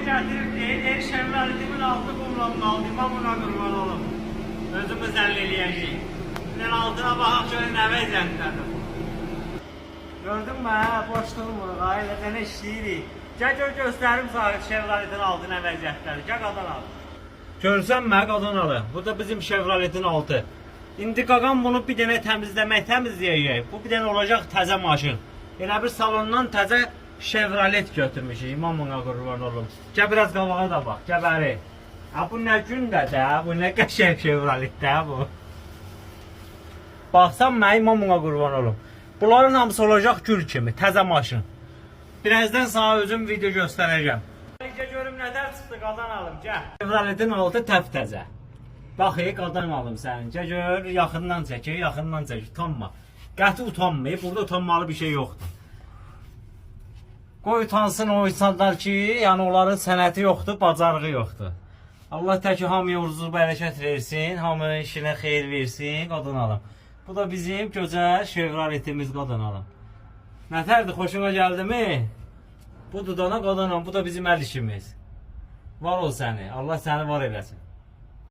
gətirib deyir, Chevrolet'imin altı qumlanın aldım, buna qurban olum. Özümüz əllə eləyəcəyik. Bunun altına baxaq şöyle nə vəziyyətdədir. Gördün mü, boş durmur, ailədə nə işləyirik. Gəl göstərim sana Chevrolet'in altı nə vəziyyətdədir, gəl qadan al. Görsən mə qadan alı, bu da bizim Chevrolet'in altı. İndi qaqam bunu bir dənə təmizləyəcək. Bu bir dənə olacaq təzə maşın. Elə bir salondan təzə Chevrolet götürmüşük, imam ona qurban olum. Gəl biraz qabağa da bax, gəbəri. Bu nə gündə də, bu nə qəşəng Chevrolet də bu. Baxsan mən imam ona qurban olum. Bunların hamısı olacaq gül kimi, təzə maşın. Birazdan sana özüm video göstərəcəm. Gəl görüm nədər çıxdı, qadan alım, gəl. Chevrolet'in altı təptəzə. Bax, qadan alım sənin. Gəl gör, yaxından çək, utanma. Qəti utanmayıb, burada utanmalı bir şey yoxdur. Qoy utansın o insanlar ki, yəni onların sənəti yoxdur, bacarığı yoxdur. Allah təki hamıya uğursuz bərəkət versin, hamının işinə xeyir versin, qadan alım. Bu da bizim gözəl Chevrolet'imiz, qadan alım. Nətərdir, xoşuna gəldi mi? Bu dudana qadan alım, bu da bizim əl işimiz. Var ol səni, Allah səni var eləsin.